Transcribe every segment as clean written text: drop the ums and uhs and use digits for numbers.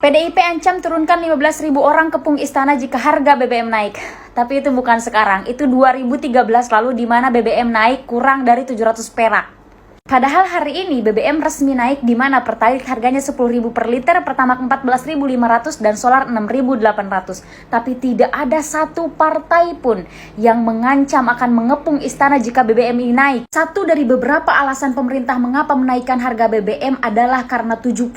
PDIP ancam turunkan 15.000 orang kepung istana jika harga BBM naik. Tapi itu bukan sekarang, itu 2013 lalu di mana BBM naik kurang dari 700 perak. Padahal hari ini BBM resmi naik di mana Pertalite harganya 10.000 per liter, Pertamax 14.500 dan solar 6.800. Tapi tidak ada satu partai pun yang mengancam akan mengepung istana jika BBM ini naik. Satu dari beberapa alasan pemerintah mengapa menaikkan harga BBM adalah karena 70%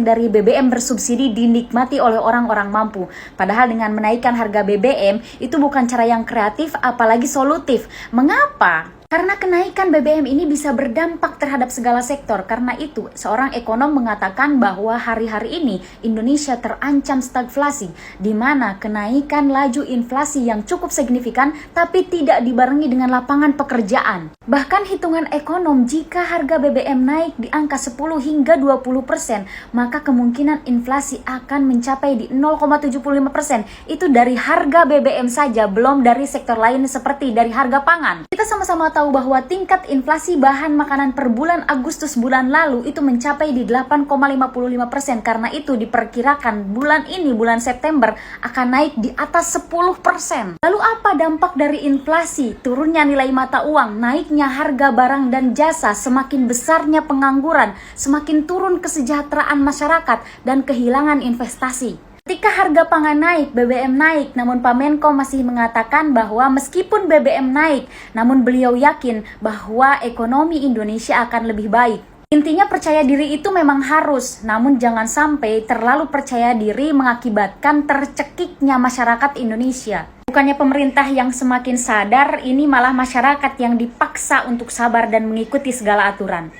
dari BBM bersubsidi dinikmati oleh orang-orang mampu. Padahal dengan menaikkan harga BBM itu bukan cara yang kreatif apalagi solutif. Mengapa? Karena kenaikan BBM ini bisa berdampak terhadap segala sektor. Karena itu, seorang ekonom mengatakan bahwa hari-hari ini Indonesia terancam stagflasi, di mana kenaikan laju inflasi yang cukup signifikan tapi tidak dibarengi dengan lapangan pekerjaan. Bahkan hitungan ekonom, jika harga BBM naik di angka 10 hingga 20%, maka kemungkinan inflasi akan mencapai di 0,75%. Itu dari harga BBM saja, belum dari sektor lain seperti dari harga pangan. Kita sama-sama tahu bahwa tingkat inflasi bahan makanan per bulan Agustus bulan lalu itu mencapai di 8,55%. Karena itu diperkirakan bulan ini, bulan September, akan naik di atas 10%. Lalu apa dampak dari inflasi? Turunnya nilai mata uang, naiknya harga barang dan jasa, semakin besarnya pengangguran, semakin turun kesejahteraan masyarakat, dan kehilangan investasi. Ketika harga pangan naik, BBM naik, namun Pak Menko masih mengatakan bahwa meskipun BBM naik, namun beliau yakin bahwa ekonomi Indonesia akan lebih baik. Intinya percaya diri itu memang harus, namun jangan sampai terlalu percaya diri mengakibatkan tercekiknya masyarakat Indonesia. Bukannya pemerintah yang semakin sadar, ini malah masyarakat yang dipaksa untuk sabar dan mengikuti segala aturan.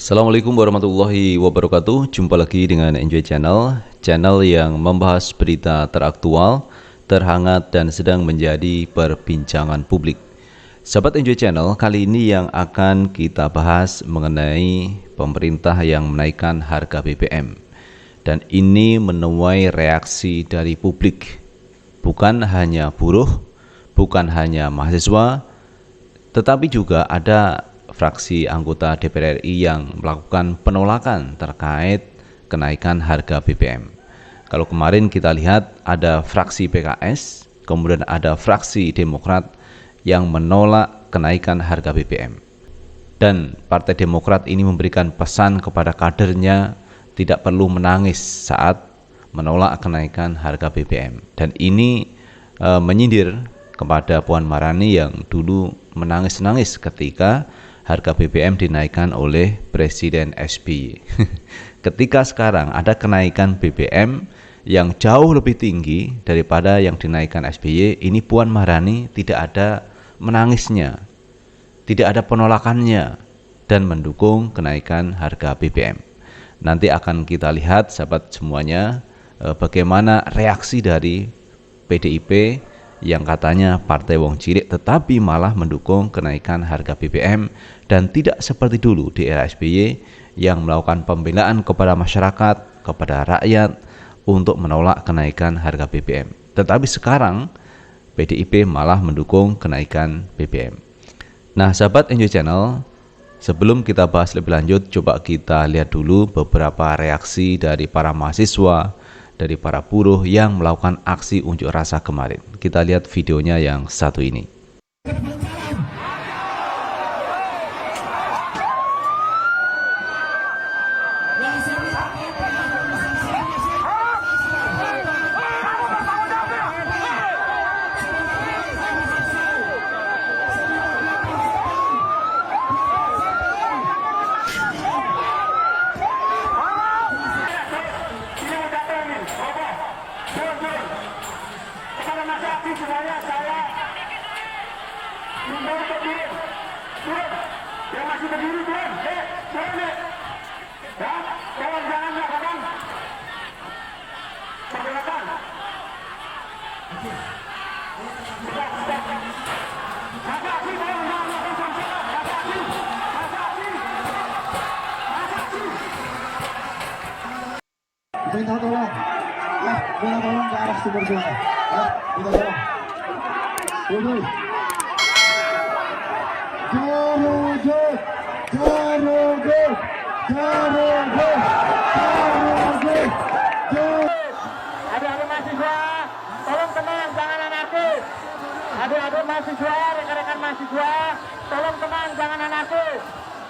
Assalamualaikum warahmatullahi wabarakatuh. Jumpa lagi dengan Enjoy Channel, channel yang membahas berita teraktual, terhangat dan sedang menjadi perbincangan publik. Sahabat Enjoy Channel, kali ini yang akan kita bahas mengenai pemerintah yang menaikkan harga BBM. Dan ini menuai reaksi dari publik. Bukan hanya buruh, bukan hanya mahasiswa, tetapi juga ada fraksi anggota DPR RI yang melakukan penolakan terkait kenaikan harga BBM. Kalau kemarin kita lihat ada fraksi PKS, kemudian ada fraksi Demokrat yang menolak kenaikan harga BBM. Dan Partai Demokrat ini memberikan pesan kepada kadernya tidak perlu menangis saat menolak kenaikan harga BBM. Dan ini menyindir kepada Puan Maharani yang dulu menangis-nangis ketika harga BBM dinaikkan oleh Presiden SBY. Ketika sekarang ada kenaikan BBM yang jauh lebih tinggi daripada yang dinaikkan SBY, ini Puan Maharani tidak ada menangisnya, tidak ada penolakannya, dan mendukung kenaikan harga BBM. Nanti akan kita lihat sahabat semuanya bagaimana reaksi dari PDIP yang katanya partai wong cilik tetapi malah mendukung kenaikan harga BBM dan tidak seperti dulu di era SBY yang melakukan pembelaan kepada masyarakat, kepada rakyat untuk menolak kenaikan harga BBM. Tetapi sekarang PDIP malah mendukung kenaikan BBM. Nah, sahabat Enjoy Channel, sebelum kita bahas lebih lanjut, coba kita lihat dulu beberapa reaksi dari para mahasiswa, dari para buruh yang melakukan aksi unjuk rasa kemarin. Kita lihat videonya yang satu ini. Yang masih berdiri turun, turun nih. Ya, tolong jangan melakukan pergerakan. Masa sih tolong jangan melakukan pergerakan. Masa sih, masa sih, masa sih. Minta tolong, ya, minta tolong ke arah sumber sungai. Kita sama. Udah. Garut, Garut, Garut, Garut, Garut. Adik-adik mahasiswa, tolong tenang, jangan anarkis. Adik-adik mahasiswa, rekan-rekan mahasiswa, tolong tenang, jangan anarkis.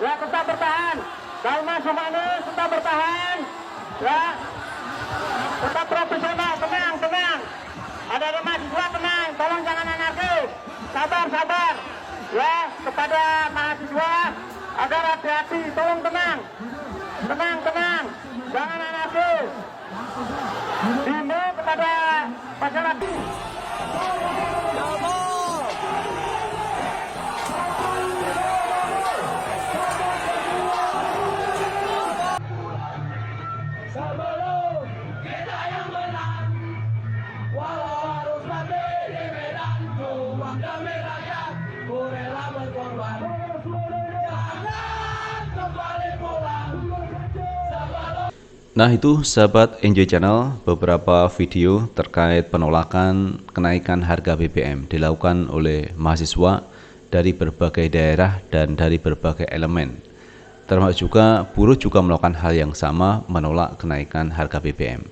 Ya, tetap bertahan. Dalmas humanis, tetap bertahan. Ya, tetap profesional, tenang, tenang. Adik-adik mahasiswa tenang, tolong jangan anarkis. Sabar, sabar. Ya, kepada mahasiswa agar hati-hati, tolong tenang. Tenang, tenang, jangan anarkis. Himbau kepada masyarakat. Sebelum kita yang menang, walau harus mati di medan juang demi rakyat, ku rela berkorban. Jangan kembali pulang. Sebelum Nah itu sahabat Enjoy Channel, beberapa video terkait penolakan kenaikan harga BBM dilakukan oleh mahasiswa dari berbagai daerah dan dari berbagai elemen. Termasuk juga buruh juga melakukan hal yang sama, menolak kenaikan harga BBM.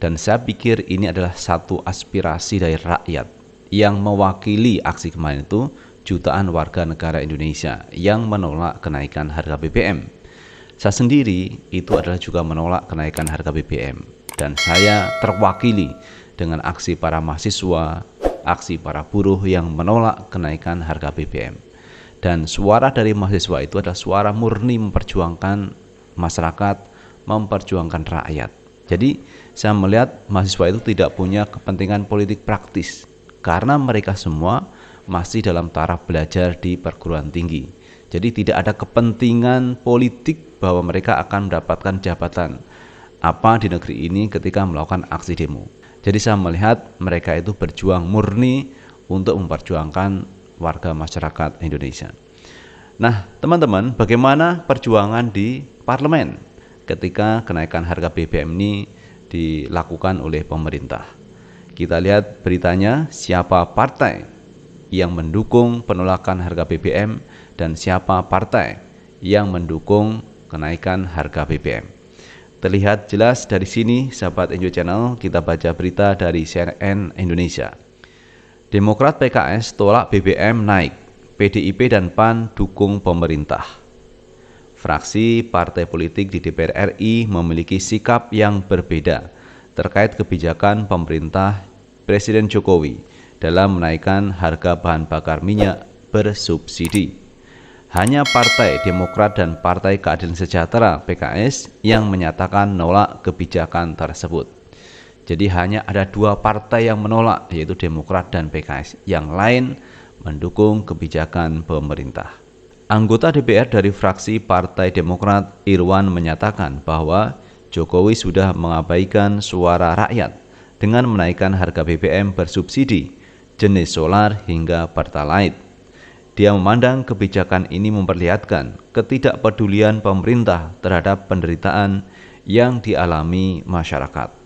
Dan saya pikir ini adalah satu aspirasi dari rakyat yang mewakili aksi kemarin itu jutaan warga negara Indonesia yang menolak kenaikan harga BBM. Saya sendiri itu adalah juga menolak kenaikan harga BBM. Dan saya terwakili dengan aksi para mahasiswa, aksi para buruh yang menolak kenaikan harga BBM. Dan suara dari mahasiswa itu adalah suara murni memperjuangkan masyarakat, memperjuangkan rakyat. Jadi saya melihat mahasiswa itu tidak punya kepentingan politik praktis karena mereka semua masih dalam taraf belajar di perguruan tinggi. Jadi tidak ada kepentingan politik bahwa mereka akan mendapatkan jabatan apa di negeri ini ketika melakukan aksi demo. Jadi saya melihat mereka itu berjuang murni untuk memperjuangkan warga masyarakat Indonesia. Nah teman-teman, bagaimana perjuangan di parlemen ketika kenaikan harga BBM ini dilakukan oleh pemerintah? Kita lihat beritanya, siapa partai yang mendukung penolakan harga BBM dan siapa partai yang mendukung kenaikan harga BBM. Terlihat jelas dari sini, sahabat Enjoy Channel, kita baca berita dari CNN Indonesia. Demokrat PKS tolak BBM naik, PDIP dan PAN dukung pemerintah. Fraksi partai politik di DPR RI memiliki sikap yang berbeda terkait kebijakan pemerintah Presiden Jokowi dalam menaikkan harga bahan bakar minyak bersubsidi. Hanya Partai Demokrat dan Partai Keadilan Sejahtera PKS yang menyatakan menolak kebijakan tersebut. Jadi hanya ada dua partai yang menolak, yaitu Demokrat dan PKS. Yang lain mendukung kebijakan pemerintah. Anggota DPR dari fraksi Partai Demokrat Irwan menyatakan bahwa Jokowi sudah mengabaikan suara rakyat dengan menaikkan harga BBM bersubsidi, jenis solar hingga Pertalite. Dia memandang kebijakan ini memperlihatkan ketidakpedulian pemerintah terhadap penderitaan yang dialami masyarakat.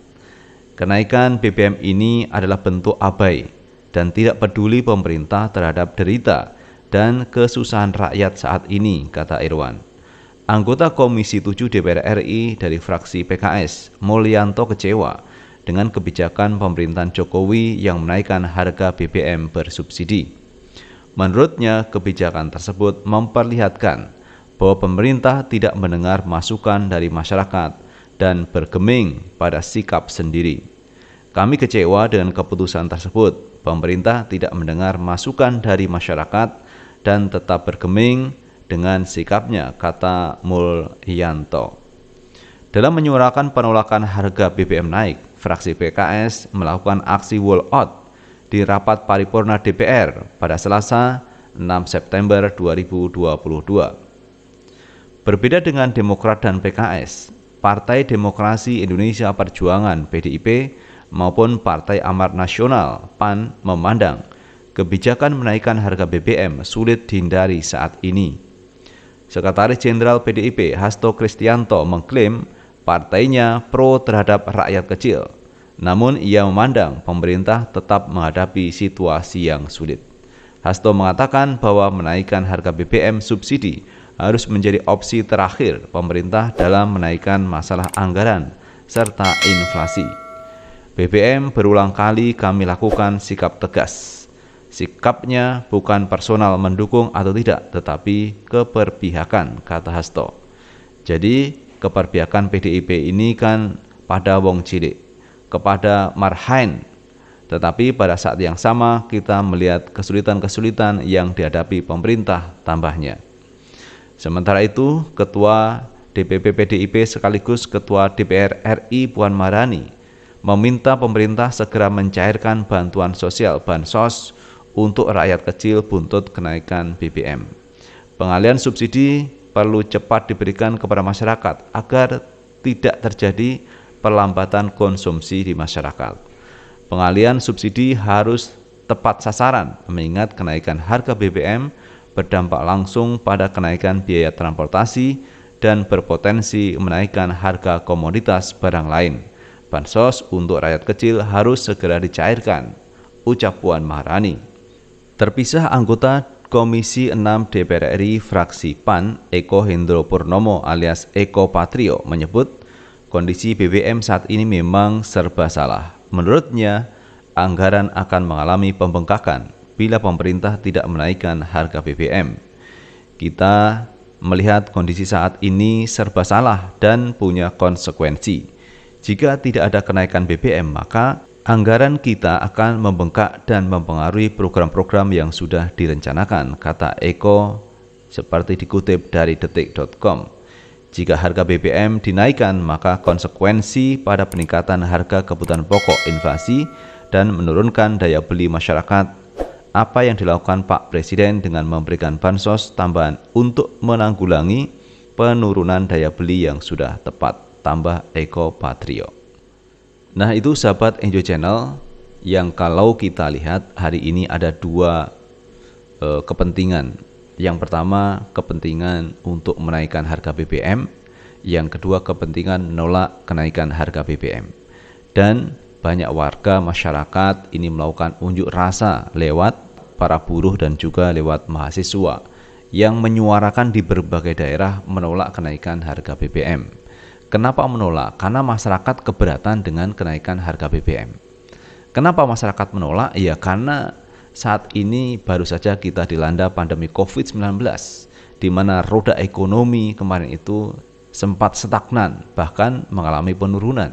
Kenaikan BBM ini adalah bentuk abai dan tidak peduli pemerintah terhadap derita dan kesusahan rakyat saat ini, kata Irwan. Anggota Komisi 7 DPR RI dari fraksi PKS, Mulyanto, kecewa dengan kebijakan pemerintahan Jokowi yang menaikkan harga BBM bersubsidi. Menurutnya, kebijakan tersebut memperlihatkan bahwa pemerintah tidak mendengar masukan dari masyarakat dan bergeming pada sikap sendiri. Kami kecewa dengan keputusan tersebut. Pemerintah tidak mendengar masukan dari masyarakat dan tetap bergeming dengan sikapnya, kata Mulyanto. Dalam menyuarakan penolakan harga BBM naik, fraksi PKS melakukan aksi walkout di rapat paripurna DPR pada Selasa 6 September 2022. Berbeda dengan Demokrat dan PKS, Partai Demokrasi Indonesia Perjuangan PDIP maupun Partai Amanat Nasional PAN memandang kebijakan menaikkan harga BBM sulit dihindari saat ini. Sekretaris Jenderal PDIP Hasto Kristianto mengklaim partainya pro terhadap rakyat kecil. Namun ia memandang pemerintah tetap menghadapi situasi yang sulit. Hasto mengatakan bahwa menaikkan harga BBM subsidi harus menjadi opsi terakhir pemerintah dalam menaikkan masalah anggaran serta inflasi. BBM berulang kali kami lakukan sikap tegas. Sikapnya bukan personal mendukung atau tidak, tetapi keberpihakan, kata Hasto. Jadi keberpihakan PDIP ini kan pada wong cilik, kepada marhaen. Tetapi pada saat yang sama kita melihat kesulitan-kesulitan yang dihadapi pemerintah, tambahnya. Sementara itu, Ketua DPP PDIP sekaligus Ketua DPR RI Puan Maharani meminta pemerintah segera mencairkan bantuan sosial Bansos untuk rakyat kecil buntut kenaikan BBM. Pengalian subsidi perlu cepat diberikan kepada masyarakat agar tidak terjadi perlambatan konsumsi di masyarakat. Pengalian subsidi harus tepat sasaran mengingat kenaikan harga BBM berdampak langsung pada kenaikan biaya transportasi dan berpotensi menaikkan harga komoditas barang lain. Bansos untuk rakyat kecil harus segera dicairkan, ucap Puan Maharani. Terpisah anggota Komisi 6 DPR RI fraksi PAN, Eko Hendro Purnomo alias Eko Patrio menyebut kondisi BBM saat ini memang serba salah. Menurutnya, anggaran akan mengalami pembengkakan bila pemerintah tidak menaikkan harga BBM. Kita melihat kondisi saat ini serba salah dan punya konsekuensi. Jika tidak ada kenaikan BBM, maka anggaran kita akan membengkak dan mempengaruhi program-program yang sudah direncanakan, kata Eko seperti dikutip dari detik.com. Jika harga BBM dinaikkan, maka konsekuensi pada peningkatan harga kebutuhan pokok, inflasi, dan menurunkan daya beli masyarakat. Apa yang dilakukan Pak Presiden dengan memberikan bansos tambahan untuk menanggulangi penurunan daya beli yang sudah tepat, tambah Eko Patrio. Nah, itu sahabat Enjoy Channel yang kalau kita lihat hari ini ada dua kepentingan. Yang pertama kepentingan untuk menaikkan harga BBM, yang kedua kepentingan menolak kenaikan harga BBM. Dan banyak warga masyarakat ini melakukan unjuk rasa lewat para buruh dan juga lewat mahasiswa yang menyuarakan di berbagai daerah menolak kenaikan harga BBM. Kenapa menolak? Karena masyarakat keberatan dengan kenaikan harga BBM. Kenapa masyarakat menolak? Ya karena saat ini baru saja kita dilanda pandemi COVID-19, di mana roda ekonomi kemarin itu sempat stagnan, bahkan mengalami penurunan.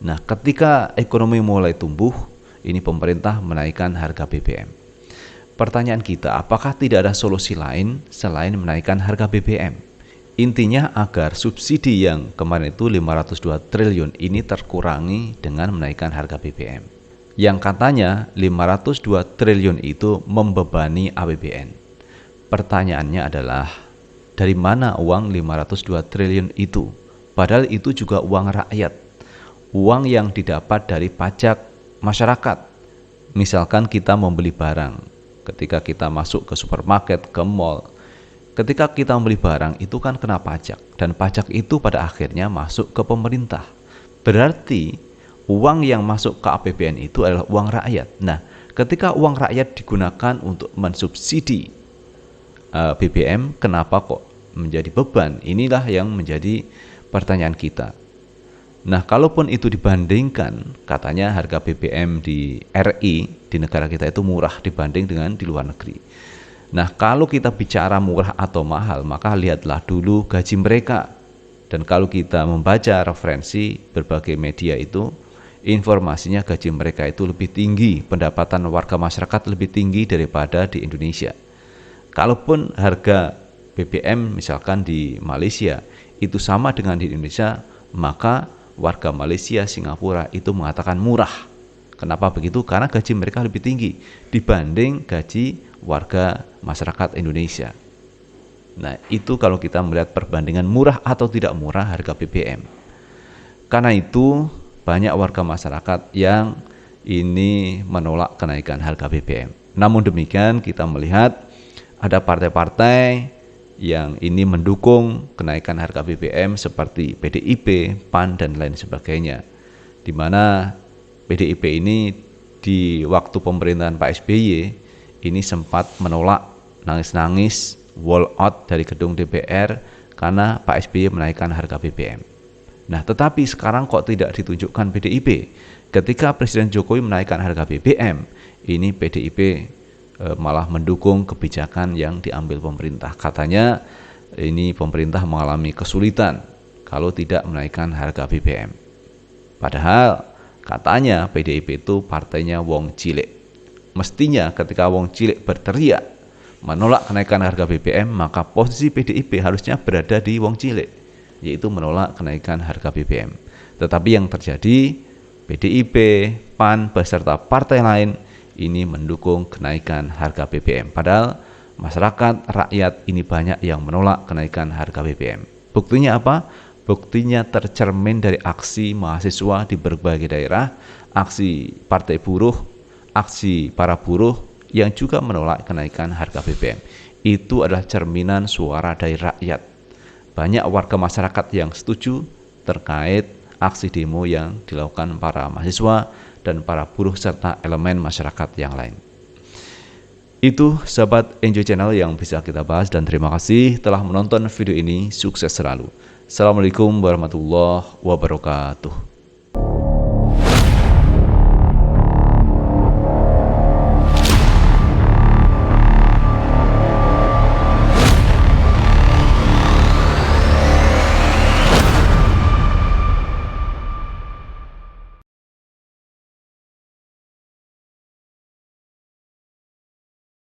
Nah, ketika ekonomi mulai tumbuh, ini pemerintah menaikkan harga BBM. Pertanyaan kita, apakah tidak ada solusi lain selain menaikkan harga BBM? Intinya agar subsidi yang kemarin itu 502 triliun ini terkurangi dengan menaikkan harga BBM. Yang katanya 502 triliun itu membebani APBN. Pertanyaannya adalah, dari mana uang 502 triliun itu? Padahal itu juga uang rakyat. Uang yang didapat dari pajak masyarakat. Misalkan kita membeli barang, ketika kita masuk ke supermarket, ke mall, ketika kita membeli barang itu kan kena pajak, dan pajak itu pada akhirnya masuk ke pemerintah. Berarti uang yang masuk ke APBN itu adalah uang rakyat. Nah, ketika uang rakyat digunakan untuk mensubsidi BBM, kenapa kok menjadi beban? Inilah yang menjadi pertanyaan kita. Nah, kalaupun itu dibandingkan, katanya harga BBM di RI, di negara kita itu murah dibanding dengan di luar negeri. Nah, kalau kita bicara murah atau mahal, maka lihatlah dulu gaji mereka. Dan kalau kita membaca referensi berbagai media itu, informasinya gaji mereka itu lebih tinggi, pendapatan warga masyarakat lebih tinggi daripada di Indonesia. Kalaupun harga BBM misalkan di Malaysia itu sama dengan di Indonesia, maka warga Malaysia, Singapura itu mengatakan murah. Kenapa begitu? Karena gaji mereka lebih tinggi dibanding gaji warga masyarakat Indonesia. Nah, itu kalau kita melihat perbandingan murah atau tidak murah harga BBM. Karena itu banyak warga masyarakat yang ini menolak kenaikan harga BBM. Namun demikian kita melihat ada partai-partai yang ini mendukung kenaikan harga BBM seperti PDIP, PAN dan lain sebagainya. Di mana PDIP ini di waktu pemerintahan Pak SBY ini sempat menolak nangis-nangis wall out dari gedung DPR karena Pak SBY menaikkan harga BBM. Nah, tetapi sekarang kok tidak ditunjukkan PDIP? Ketika Presiden Jokowi menaikkan harga BBM, ini PDIP malah mendukung kebijakan yang diambil pemerintah. Katanya ini pemerintah mengalami kesulitan kalau tidak menaikkan harga BBM. Padahal katanya PDIP itu partainya wong cilik. Mestinya ketika wong cilik berteriak menolak kenaikan harga BBM, maka posisi PDIP harusnya berada di wong cilik, yaitu menolak kenaikan harga BBM. Tetapi yang terjadi, PDIP, PAN, beserta partai lain ini mendukung kenaikan harga BBM. Padahal masyarakat, rakyat ini banyak yang menolak kenaikan harga BBM. Buktinya apa? Buktinya tercermin dari aksi mahasiswa di berbagai daerah, aksi partai buruh, aksi para buruh yang juga menolak kenaikan harga BBM. Itu adalah cerminan suara dari rakyat. Banyak warga masyarakat yang setuju terkait aksi demo yang dilakukan para mahasiswa dan para buruh serta elemen masyarakat yang lain. Itu sahabat Enjoy Channel yang bisa kita bahas, dan terima kasih telah menonton video ini. Sukses selalu. Assalamualaikum warahmatullahi wabarakatuh.